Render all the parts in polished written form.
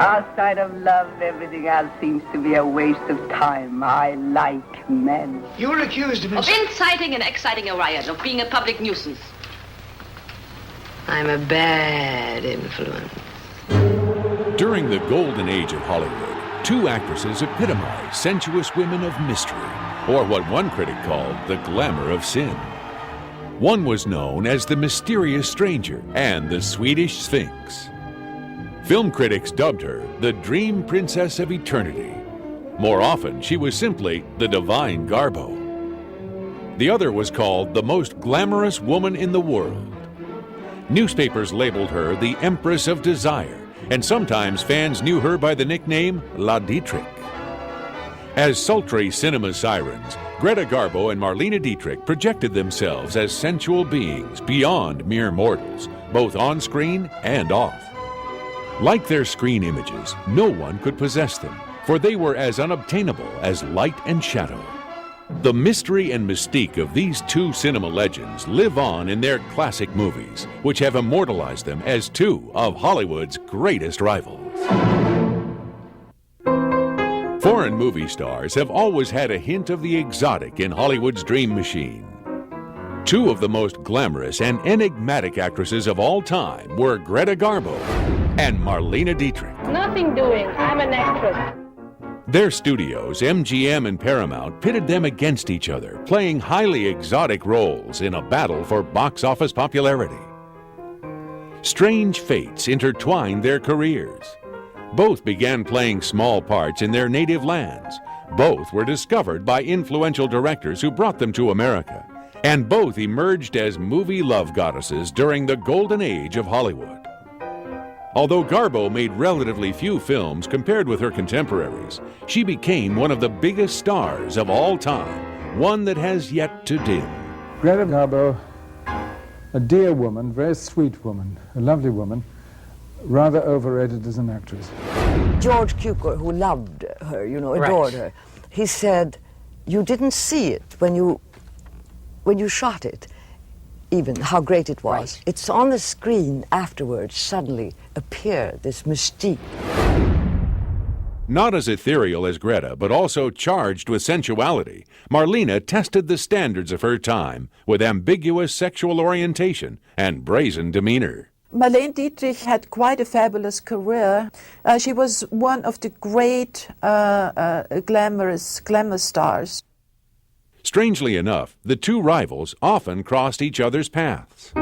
Outside of love, everything else seems to be a waste of time. I like men. You were accused of inciting and exciting a riot, of being a public nuisance. I'm a bad influence. During the golden age of Hollywood, two actresses epitomized sensuous women of mystery, or what one critic called the glamour of sin. One was known as the mysterious stranger and the Swedish Sphinx. Film critics dubbed her the Dream Princess of Eternity. More often, she was simply the Divine Garbo. The other was called the most glamorous woman in the world. Newspapers labeled her the Empress of Desire, and sometimes fans knew her by the nickname La Dietrich. As sultry cinema sirens, Greta Garbo and Marlene Dietrich projected themselves as sensual beings beyond mere mortals, both on screen and off. Like their screen images, no one could possess them, for they were as unobtainable as light and shadow. The mystery and mystique of these two cinema legends live on in their classic movies, which have immortalized them as two of Hollywood's greatest rivals. Foreign movie stars have always had a hint of the exotic in Hollywood's dream machine. Two of the most glamorous and enigmatic actresses of all time were Greta Garbo and Marlene Dietrich. Nothing doing. I'm an actress. Their studios, MGM and Paramount, pitted them against each other, playing highly exotic roles in a battle for box office popularity. Strange fates intertwined their careers. Both began playing small parts in their native lands. Both were discovered by influential directors who brought them to America. And both emerged as movie love goddesses during the golden age of Hollywood. Although Garbo made relatively few films compared with her contemporaries, she became one of the biggest stars of all time, one that has yet to dim. Greta Garbo, a dear woman, very sweet woman, a lovely woman, rather overrated as an actress. George Cukor, who loved her, adored her, he said, you didn't see it when you shot it, even how great it was. Right. It's on the screen afterwards, suddenly appear this mystique. Not as ethereal as Greta, but also charged with sensuality, Marlene tested the standards of her time with ambiguous sexual orientation and brazen demeanor. Marlene Dietrich had quite a fabulous career. She was one of the great glamour stars. Strangely enough, the two rivals often crossed each other's paths.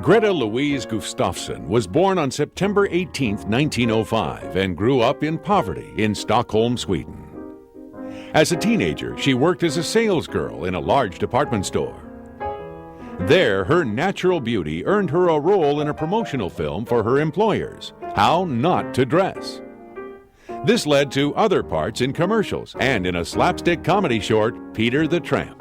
Greta Louise Gustafsson was born on September 18, 1905, and grew up in poverty in Stockholm, Sweden. As a teenager, she worked as a salesgirl in a large department store. There, her natural beauty earned her a role in a promotional film for her employers, How Not to Dress. This led to other parts in commercials and in a slapstick comedy short, Peter the Tramp.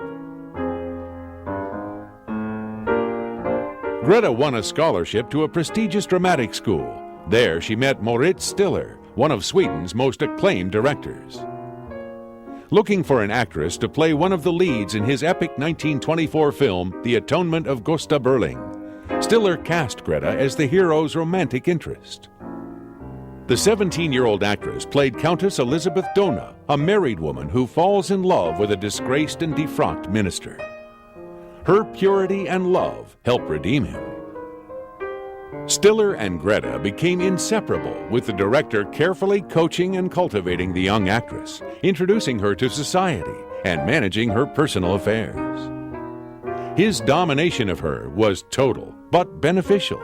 Greta won a scholarship to a prestigious dramatic school. There she met Moritz Stiller, one of Sweden's most acclaimed directors. Looking for an actress to play one of the leads in his epic 1924 film, The Atonement of Gösta Berling, Stiller cast Greta as the hero's romantic interest. The 17-year-old actress played Countess Elizabeth Dona, a married woman who falls in love with a disgraced and defrocked minister. Her purity and love help redeem him. Stiller and Greta became inseparable, with the director carefully coaching and cultivating the young actress, introducing her to society and managing her personal affairs. His domination of her was total, but beneficial.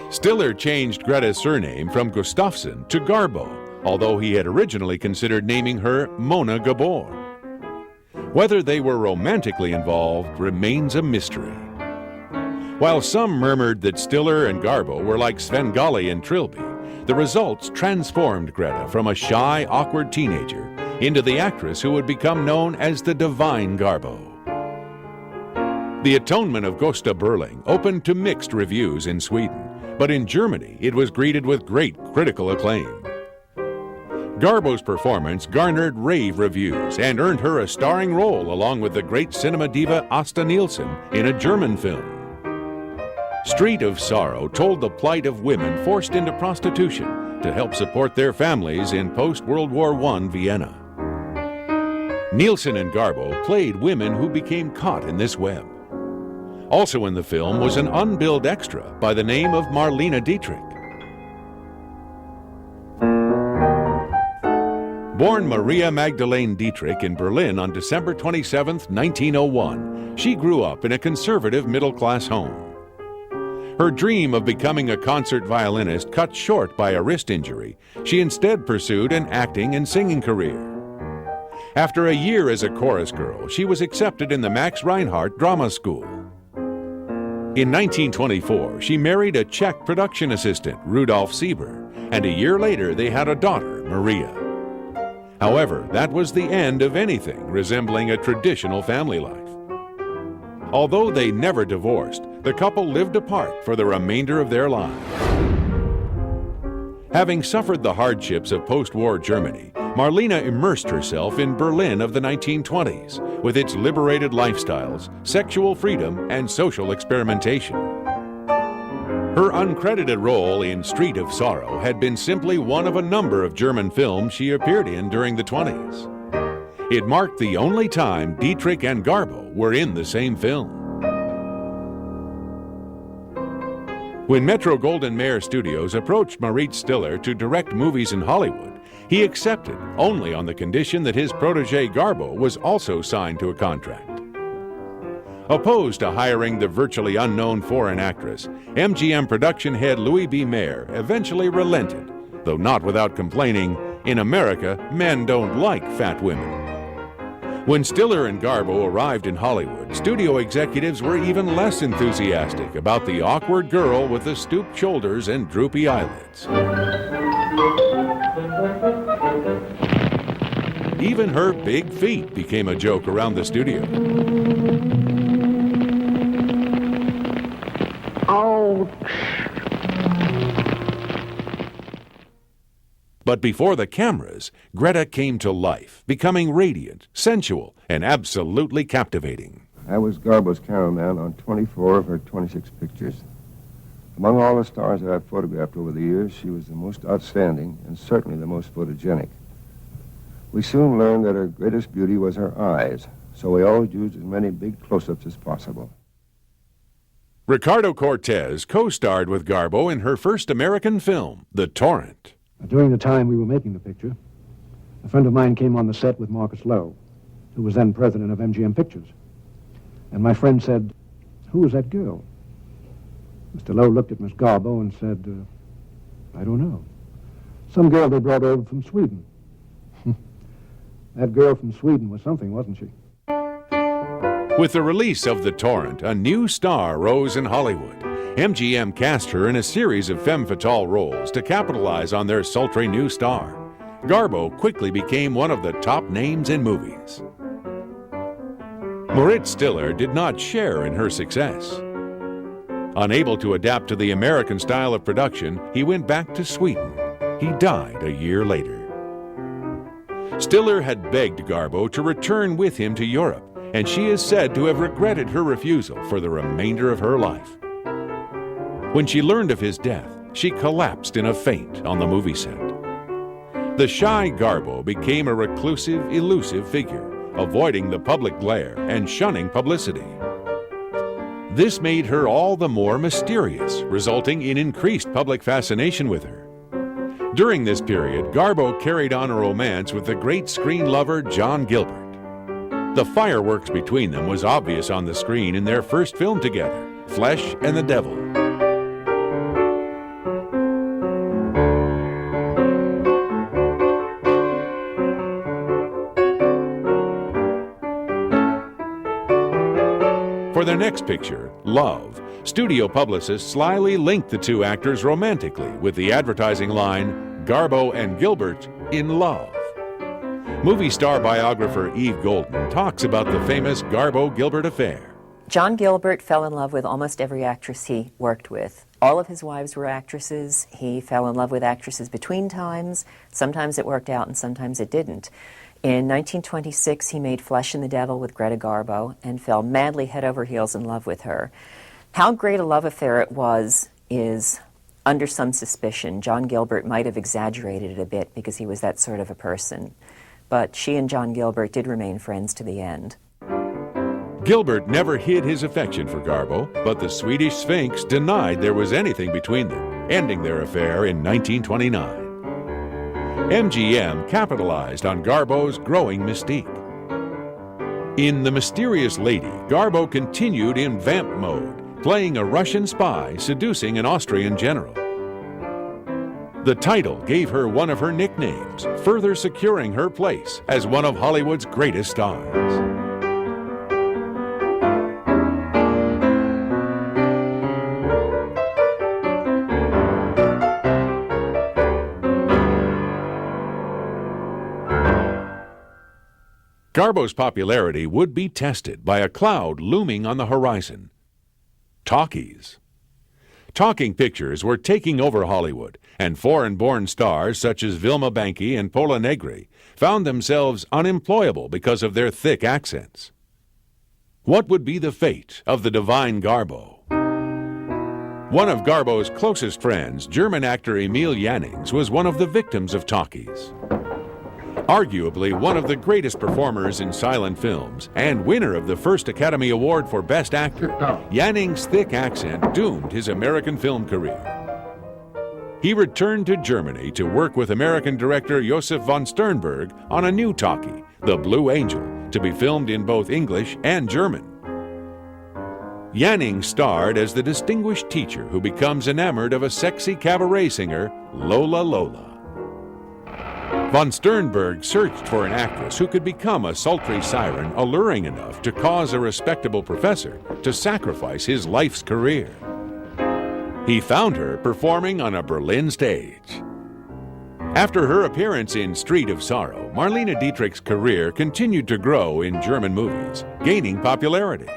Stiller changed Greta's surname from Gustafsson to Garbo, although he had originally considered naming her Mona Gabor. Whether they were romantically involved remains a mystery. While some murmured that Stiller and Garbo were like Svengali and Trilby, the results transformed Greta from a shy, awkward teenager into the actress who would become known as the Divine Garbo. The Atonement of Gösta Berling opened to mixed reviews in Sweden, but in Germany it was greeted with great critical acclaim. Garbo's performance garnered rave reviews and earned her a starring role along with the great cinema diva Asta Nielsen in a German film. Street of Sorrow told the plight of women forced into prostitution, to help support their families in post-World War I Vienna. Nielsen and Garbo played women who became caught in this web. Also in the film was an unbilled extra by the name of Marlene Dietrich. Born Maria Magdalene Dietrich in Berlin on December 27, 1901, she grew up in a conservative middle-class home. Her dream of becoming a concert violinist cut short by a wrist injury. She instead pursued an acting and singing career. After a year as a chorus girl, she was accepted in the Max Reinhardt Drama School. In 1924, she married a Czech production assistant, Rudolf Sieber, and a year later they had a daughter, Maria. However, that was the end of anything resembling a traditional family life. Although they never divorced, the couple lived apart for the remainder of their lives. Having suffered the hardships of post-war Germany, Marlene immersed herself in Berlin of the 1920s with its liberated lifestyles, sexual freedom, and social experimentation. Her uncredited role in Street of Sorrow had been simply one of a number of German films she appeared in during the 20s. It marked the only time Dietrich and Garbo were in the same film. When Metro-Goldwyn-Mayer Studios approached Maurice Stiller to direct movies in Hollywood, he accepted only on the condition that his protege Garbo was also signed to a contract. Opposed to hiring the virtually unknown foreign actress, MGM production head Louis B. Mayer eventually relented, though not without complaining, "In America, men don't like fat women." When Stiller and Garbo arrived in Hollywood, studio executives were even less enthusiastic about the awkward girl with the stooped shoulders and droopy eyelids. Even her big feet became a joke around the studio. But before the cameras, Greta came to life, becoming radiant, sensual, and absolutely captivating. I was Garbo's cameraman on 24 of her 26 pictures. Among all the stars that I've photographed over the years, she was the most outstanding and certainly the most photogenic. We soon learned that her greatest beauty was her eyes, so we always used as many big close-ups as possible. Ricardo Cortez co-starred with Garbo in her first American film, The Torrent. During the time we were making the picture, a friend of mine came on the set with Marcus Lowe, who was then president of MGM Pictures. And my friend said, "Who is that girl?" Mr. Lowe looked at Miss Garbo and said, "I don't know. Some girl they brought over from Sweden." That girl from Sweden was something, wasn't she? With the release of The Torrent, a new star rose in Hollywood. MGM cast her in a series of femme fatale roles to capitalize on their sultry new star. Garbo quickly became one of the top names in movies. Moritz Stiller did not share in her success. Unable to adapt to the American style of production, he went back to Sweden. He died a year later. Stiller had begged Garbo to return with him to Europe, and she is said to have regretted her refusal for the remainder of her life. When she learned of his death, she collapsed in a faint on the movie set. The shy Garbo became a reclusive, elusive figure, avoiding the public glare and shunning publicity. This made her all the more mysterious, resulting in increased public fascination with her. During this period, Garbo carried on a romance with the great screen lover John Gilbert. The fireworks between them was obvious on the screen in their first film together, Flesh and the Devil. For their next picture, Love, studio publicists slyly linked the two actors romantically with the advertising line, Garbo and Gilbert in love. Movie star biographer Eve Golden talks about the famous Garbo-Gilbert affair. John Gilbert fell in love with almost every actress he worked with. All of his wives were actresses. He fell in love with actresses between times. Sometimes it worked out and sometimes it didn't. In 1926, he made Flesh and the Devil with Greta Garbo and fell madly head over heels in love with her. How great a love affair it was is under some suspicion. John Gilbert might have exaggerated it a bit because he was that sort of a person. But she and John Gilbert did remain friends to the end. Gilbert never hid his affection for Garbo, but the Swedish Sphinx denied there was anything between them, ending their affair in 1929. MGM capitalized on Garbo's growing mystique. In The Mysterious Lady, Garbo continued in vamp mode, playing a Russian spy seducing an Austrian general. The title gave her one of her nicknames, further securing her place as one of Hollywood's greatest stars. Garbo's popularity would be tested by a cloud looming on the horizon: talkies. Talking pictures were taking over Hollywood, and foreign-born stars such as Vilma Banky and Pola Negri found themselves unemployable because of their thick accents. What would be the fate of the divine Garbo? One of Garbo's closest friends, German actor Emil Jannings, was one of the victims of talkies. Arguably one of the greatest performers in silent films and winner of the first Academy Award for Best Actor, Jannings' thick accent doomed his American film career. He returned to Germany to work with American director Josef von Sternberg on a new talkie, The Blue Angel, to be filmed in both English and German. Jannings starred as the distinguished teacher who becomes enamored of a sexy cabaret singer, Lola Lola. Von Sternberg searched for an actress who could become a sultry siren alluring enough to cause a respectable professor to sacrifice his life's career. He found her performing on a Berlin stage. After her appearance in Street of Sorrow, Marlene Dietrich's career continued to grow in German movies, gaining popularity.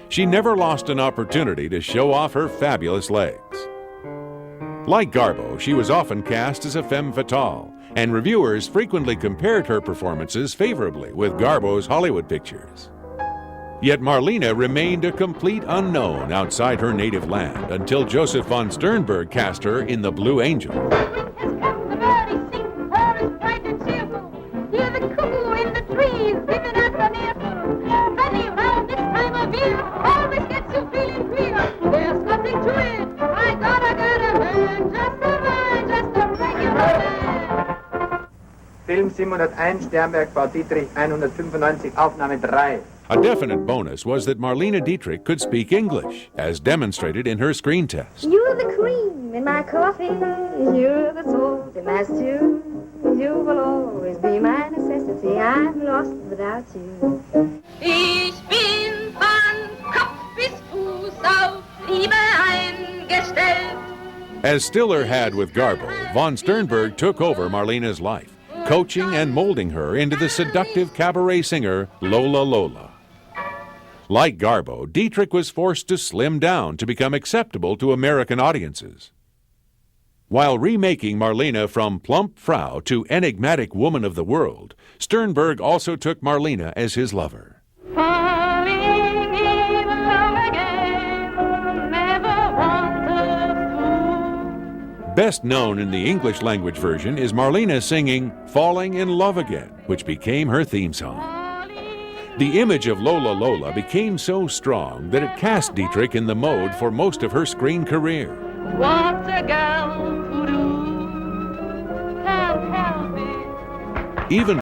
She never lost an opportunity to show off her fabulous legs. Like Garbo, she was often cast as a femme fatale, and reviewers frequently compared her performances favorably with Garbo's Hollywood pictures. Yet Marlene remained a complete unknown outside her native land until Josef von Sternberg cast her in The Blue Angel. Film 701, Sternberg, Frau Dietrich, 195, Aufnahme 3. A definite bonus was that Marlene Dietrich could speak English, as demonstrated in her screen test. You're the cream in my coffee, you're the salt in my stew. You will always be my necessity, I'm lost without you. Ich bin von Kopf bis Fuß auf Liebe eingestellt. As Stiller had with Garbo, von Sternberg took over Marlene's life, coaching and molding her into the seductive cabaret singer Lola Lola. Like Garbo, Dietrich was forced to slim down to become acceptable to American audiences. While remaking Marlene from plump Frau to enigmatic woman of the world, Sternberg also took Marlene as his lover. Falling in love again, never want a fool. Best known in the English language version is Marlene singing Falling in Love Again, which became her theme song. The image of Lola Lola became so strong that it cast Dietrich in the mode for most of her screen career. What's a girl to do? Can't help it. Even